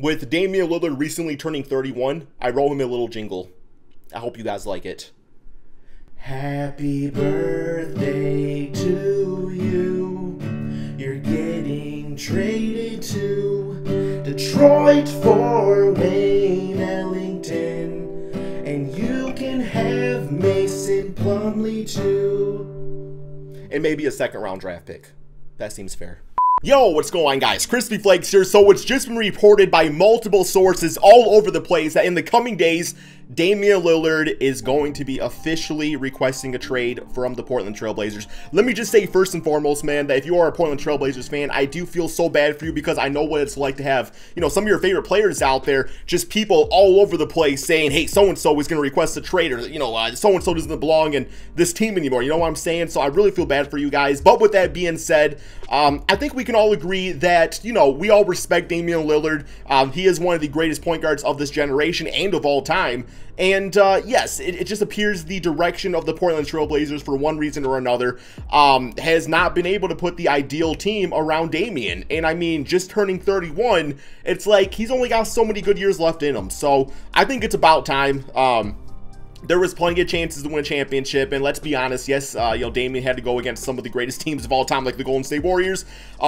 With Damian Lillard recently turning 31, I roll him a little jingle. I hope you guys like it. Happy birthday to you. You're getting traded to Detroit for Wayne Ellington. And you can have Mason Plumlee too. And maybe a second round draft pick. That seems fair. Yo, what's going on, guys? Crispy Flakes here. So it's just been reported by multiple sources all over the place that in the coming days, Damian Lillard is going to be officially requesting a trade from the Portland Trail Blazers. Let me just say first and foremost, man, that if you are a Portland Trail Blazers fan, I do feel so bad for you because I know what it's like to have, you know, some of your favorite players out there, just people all over the place saying, hey, so-and-so is going to request a trade, or, you know, so-and-so doesn't belong in this team anymore. You know what I'm saying? So I really feel bad for you guys. But with that being said, I think we can all agree that, you know, we all respect Damian Lillard. He is one of the greatest point guards of this generation and of all time. And yes, it just appears the direction of the Portland Trail Blazers, for one reason or another, has not been able to put the ideal team around Damian. And I mean, just turning 31, it's like he's only got so many good years left in him. So I think it's about time. There was plenty of chances to win a championship, and let's be honest, yes, you know, Damian had to go against some of the greatest teams of all time, like the Golden State Warriors,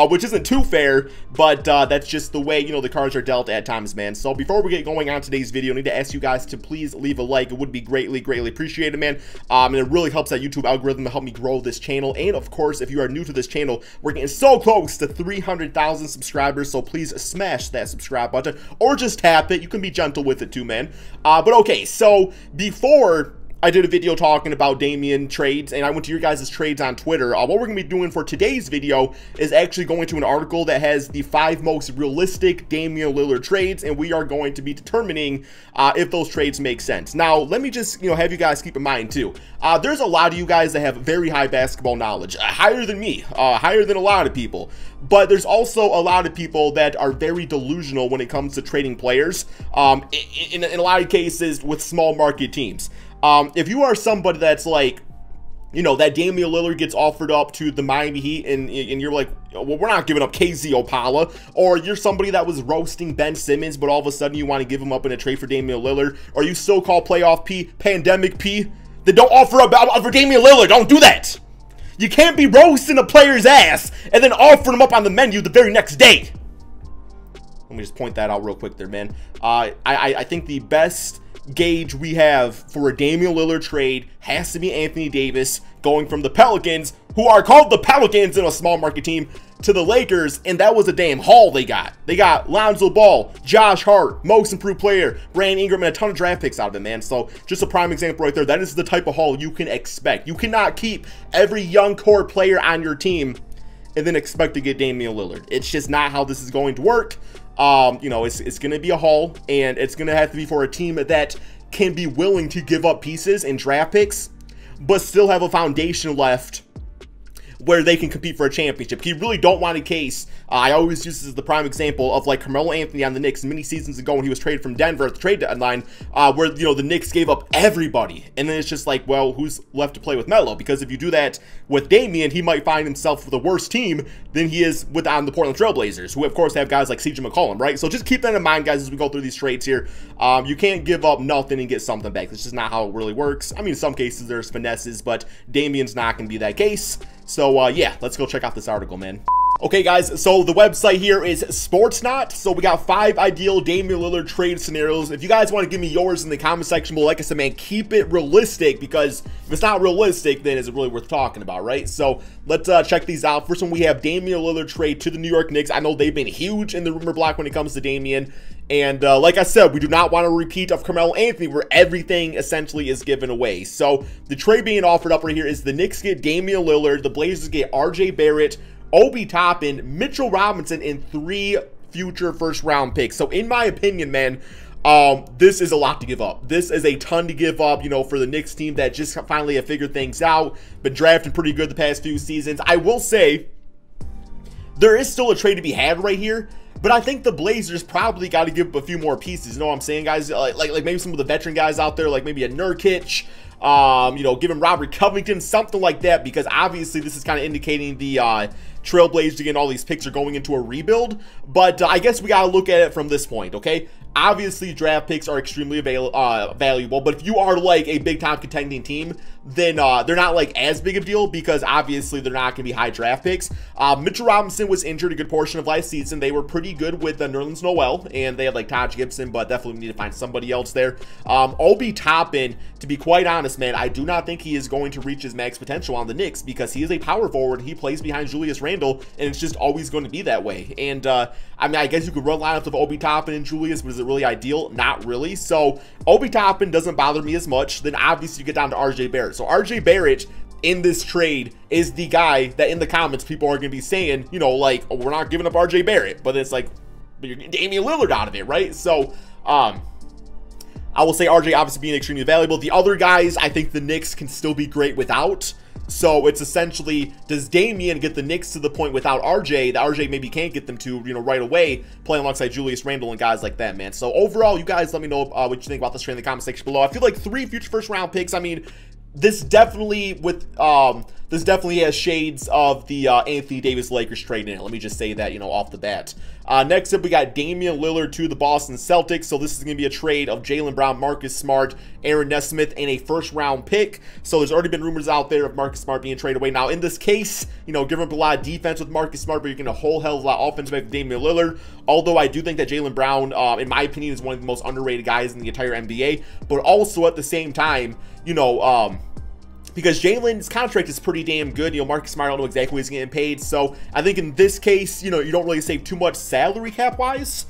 which isn't too fair, but that's just the way, you know, the cards are dealt at times, man. So before we get going on today's video, I need to ask you guys to please leave a like. It would be greatly appreciated, man, and it really helps that YouTube algorithm to help me grow this channel. And of course, if you are new to this channel, we're getting so close to 300,000 subscribers, so please smash that subscribe button, or just tap it. You can be gentle with it too, man. But okay, so before I did a video talking about Damian trades, and I went to your guys' trades on Twitter. What we're going to be doing for today's video is actually going to an article that has the 5 most realistic Damian Lillard trades, and we are going to be determining if those trades make sense. Now, let me just, you know, have you guys keep in mind too. There's a lot of you guys that have very high basketball knowledge, higher than me, higher than a lot of people. But there's also a lot of people that are very delusional when it comes to trading players, in a lot of cases with small market teams. If you are somebody that's like, you know, that Damian Lillard gets offered up to the Miami Heat and you're like, well, we're not giving up KZ Opala, or you're somebody that was roasting Ben Simmons, but all of a sudden you want to give him up in a trade for Damian Lillard, or you so-called playoff P, pandemic P, then don't offer up for Damian Lillard. Don't do that. You can't be roasting a player's ass and then offering him up on the menu the very next day. Let me just point that out real quick there, man. I think the best gauge we have for a Damian Lillard trade has to be Anthony Davis going from the Pelicans, who are called the Pelicans in a small market team, to the Lakers, and that was a damn haul they got. They got Lonzo Ball, Josh Hart, most improved player, Brandon Ingram, and a ton of draft picks out of it, man. So just a prime example right there. That is the type of haul you can expect. You cannot keep every young core player on your team and then expect to get Damian Lillard. It's just not how this is going to work. You know, it's going to be a haul, and it's going to have to be for a team that can be willing to give up pieces and draft picks, but still have a foundation left where they can compete for a championship. You really don't want a case. I always use this as the prime example of like Carmelo Anthony on the Knicks many seasons ago when he was traded from Denver at the trade deadline, where, you know, the Knicks gave up everybody. And then it's just like, well, who's left to play with Melo? Because if you do that with Damian, he might find himself with a worse team than he is with on the Portland Trail Blazers, who of course have guys like CJ McCollum, right? So just keep that in mind, guys, as we go through these trades here. You can't give up nothing and get something back. That's just not how it really works. I mean, in some cases there's finesses, but Damian's not going to be that case. So yeah, let's go check out this article, man. Okay, guys, so the website here is Sportsnot. So we got 5 ideal Damian Lillard trade scenarios. If you guys want to give me yours in the comment section below, like I said, man, keep it realistic, because if it's not realistic, then is it really worth talking about, right? So let's check these out. First one, we have Damian Lillard trade to the New York Knicks. I know they've been huge in the rumor block when it comes to Damian. And like I said, we do not want a repeat of Carmelo Anthony where everything essentially is given away. So the trade being offered up right here is the Knicks get Damian Lillard, the Blazers get RJ Barrett, Obi Toppin, Mitchell Robinson, and 3 future first-round picks. So in my opinion, man, this is a lot to give up. This is a ton to give up, you know, for the Knicks team that just finally have figured things out, been drafting pretty good the past few seasons. I will say there is still a trade to be had right here, but I think the Blazers probably got to give up a few more pieces. You know what I'm saying, guys? Like maybe some of the veteran guys out there, like maybe a Nurkic, you know, give him Robert Covington, something like that, because obviously this is kind of indicating the Trailblazers, again, all these picks are going into a rebuild. But I guess we got to look at it from this point, okay? Obviously, draft picks are extremely valuable, but if you are like a big-time contending team, then they're not like as big of a deal because obviously they're not going to be high draft picks. Mitchell Robinson was injured a good portion of last season. They were pretty good with Nerlens Noel, and they had like Taj Gibson, but definitely need to find somebody else there. Obi Toppin, to be quite honest, man, I do not think he is going to reach his max potential on the Knicks because he is a power forward. He plays behind Julius Randle, and it's just always going to be that way. And I mean, I guess you could run lineups of Obi Toppin and Julius, but is it really ideal? Not really. So Obi Toppin doesn't bother me as much. Then obviously you get down to RJ Barrett. So RJ Barrett in this trade is the guy that in the comments people are going to be saying, you know, like, oh, we're not giving up RJ Barrett, but it's like, but you're getting Damian Lillard out of it, right? So I will say RJ obviously being extremely valuable. The other guys, I think the Knicks can still be great without. So it's essentially, does Damian get the Knicks to the point without RJ that RJ maybe can't get them to, you know, right away, playing alongside Julius Randle and guys like that, man. So overall, you guys let me know what you think about this trade in the comment section below. I feel like 3 future first round picks. I mean, this definitely has shades of the Anthony Davis Lakers trade in it. Let me just say that, you know, off the bat. Next up, we got Damian Lillard to the Boston Celtics. So this is going to be a trade of Jaylen Brown, Marcus Smart, Aaron Nesmith, and a first-round pick. So there's already been rumors out there of Marcus Smart being traded away. Now, in this case, you know, giving up a lot of defense with Marcus Smart, but you're getting a whole hell of a lot of offense back with Damian Lillard. Although I do think that Jaylen Brown, in my opinion, is one of the most underrated guys in the entire NBA. But also at the same time, you know, because Jalen's contract is pretty damn good. You know, Marcus Smart, I don't know exactly what he's getting paid. So I think in this case, you know, you don't really save too much salary cap-wise.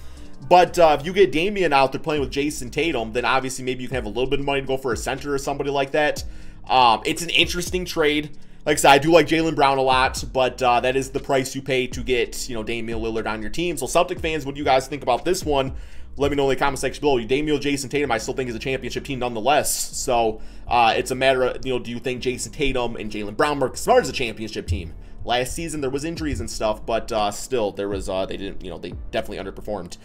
But if you get Damian out there playing with Jason Tatum, then obviously maybe you can have a little bit of money to go for a center or somebody like that. It's an interesting trade. Like I said, I do like Jaylen Brown a lot, but that is the price you pay to get, you know, Damian Lillard on your team. So Celtic fans, what do you guys think about this one? Let me know in the comment section below. Damian, Jason Tatum, I still think is a championship team nonetheless. So it's a matter of, you know, do you think Jason Tatum and Jaylen Brown, Marcus Smart is a championship team? Last season there was injuries and stuff, but still there was they didn't, you know, they definitely underperformed.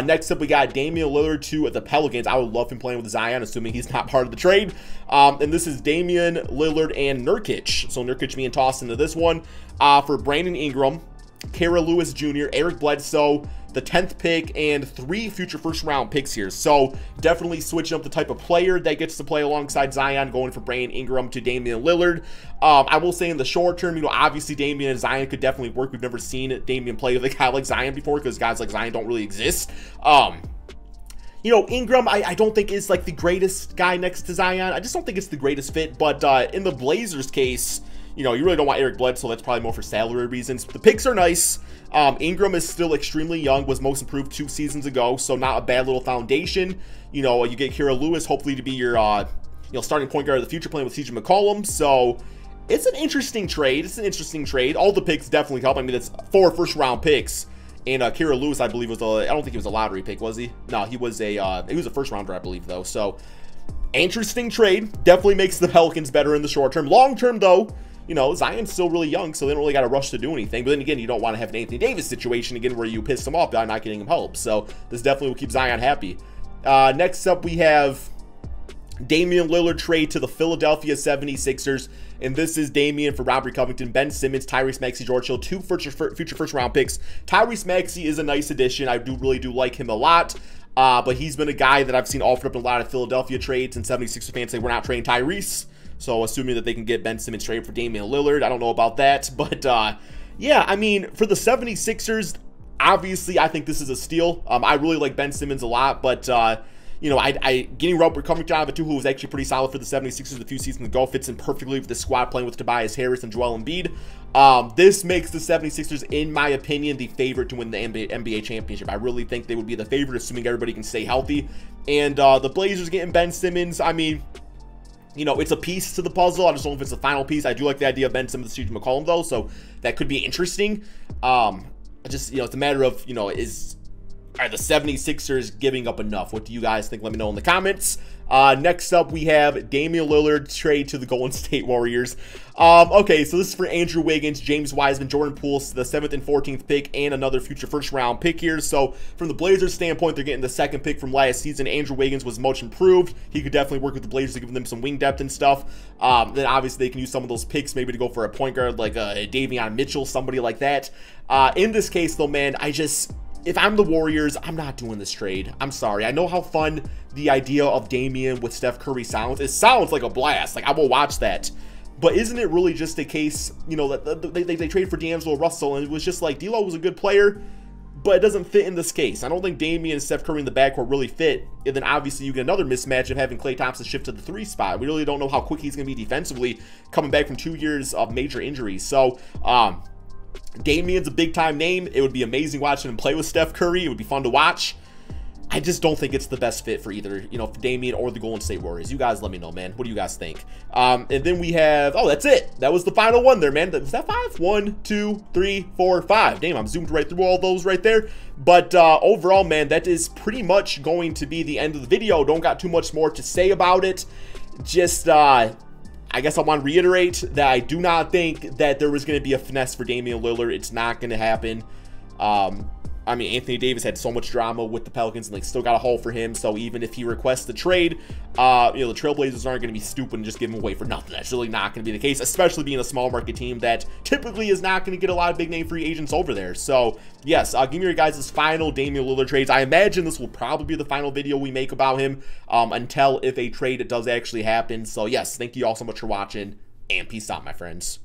Next up we got Damian Lillard to the Pelicans. I would love him playing with Zion, assuming he's not part of the trade. And this is Damian Lillard and Nurkic. So Nurkic being tossed into this one for Brandon Ingram, Kara Lewis Jr., Eric Bledsoe, the 10th pick, and 3 future first-round picks here. So definitely switching up the type of player that gets to play alongside Zion, going from Brandon Ingram to Damian Lillard. I will say in the short term, you know, obviously Damian and Zion could definitely work. We've never seen Damian play with a guy like Zion before because guys like Zion don't really exist. You know, Ingram, I don't think is like the greatest guy next to Zion. I just don't think it's the greatest fit. But in the Blazers case, you know, you really don't want Eric Bledsoe. That's probably more for salary reasons. The picks are nice. Ingram is still extremely young, was most improved 2 seasons ago, so not a bad little foundation. You know, you get Kira Lewis, hopefully to be your, you know, starting point guard of the future, playing with CJ McCollum. So it's an interesting trade. It's an interesting trade. All the picks definitely help. I mean, it's 4 first-round picks. And Kira Lewis, I believe, was I don't think he was a lottery pick, was he? No, he was a first-rounder, I believe, though. So interesting trade. Definitely makes the Pelicans better in the short term. Long term, though, you know, Zion's still really young, so they don't really got to rush to do anything. But then again, you don't want to have an Anthony Davis situation again where you piss him off by not getting him help. So this definitely will keep Zion happy. Next up, we have Damian Lillard trade to the Philadelphia 76ers. And this is Damian for Robert Covington, Ben Simmons, Tyrese Maxey, George Hill, 2 future first-round picks. Tyrese Maxey is a nice addition. I really do like him a lot. But he's been a guy that I've seen offered up in a lot of Philadelphia trades, and 76ers fans say we're not trading Tyrese. So assuming that they can get Ben Simmons traded for Damian Lillard, I don't know about that. But yeah, I mean, for the 76ers, obviously I think this is a steal. I really like Ben Simmons a lot, but you know, getting Robert Covington out of it too, who was actually pretty solid for the 76ers a few seasons ago, fits in perfectly with the squad playing with Tobias Harris and Joel Embiid. This makes the 76ers, in my opinion, the favorite to win the NBA championship. I really think they would be the favorite, assuming everybody can stay healthy. And the Blazers getting Ben Simmons, I mean, you know, it's a piece to the puzzle. I just don't know if it's the final piece. I do like the idea of Ben Simmons and CJ McCollum, though, so that could be interesting. Just, you know, it's a matter of, you know, Are the 76ers giving up enough? What do you guys think? Let me know in the comments. Next up, we have Damian Lillard trade to the Golden State Warriors. Okay, so this is for Andrew Wiggins, James Wiseman, Jordan Poole, the 7th and 14th pick, and another future first-round pick here. So from the Blazers' standpoint, they're getting the 2nd pick from last season. Andrew Wiggins was much improved. He could definitely work with the Blazers to give them some wing depth and stuff. Then obviously they can use some of those picks maybe to go for a point guard like Davion Mitchell, somebody like that. In this case, though, man, if I'm the Warriors, I'm not doing this trade. I'm sorry. I know how fun the idea of Damian with Steph Curry sounds. It sounds like a blast. Like, I will watch that. But isn't it really just a case, you know, that they trade for D'Angelo Russell, and it was just like, D'Lo was a good player, but it doesn't fit in this case. I don't think Damian and Steph Curry in the backcourt really fit. And then obviously you get another mismatch of having Klay Thompson shift to the 3 spot. We really don't know how quick he's going to be defensively coming back from 2 years of major injuries. So, Damian's a big-time name. It would be amazing watching him play with Steph Curry. It would be fun to watch. I just don't think it's the best fit for either, you know, for Damian or the Golden State Warriors. You guys let me know, man. What do you guys think? And then we have, oh, that's it. That was the final one there, man. Was that 5? 1, 2, 3, 4, 5. Damn, I'm zoomed right through all those right there. But overall, man, that is pretty much going to be the end of the video. Don't got too much more to say about it. Just, I guess I want to reiterate that I do not think that there was going to be a finesse for Damian Lillard. It's not going to happen. I mean, Anthony Davis had so much drama with the Pelicans, and they still got a haul for him. So even if he requests the trade, you know, the Trailblazers aren't going to be stupid and just give him away for nothing. That's really not going to be the case, especially being a small market team that typically is not going to get a lot of big name free agents over there. So yes, give me your guys' final Damian Lillard trades. I imagine this will probably be the final video we make about him until if a trade does actually happen. So yes, thank you all so much for watching, and peace out, my friends.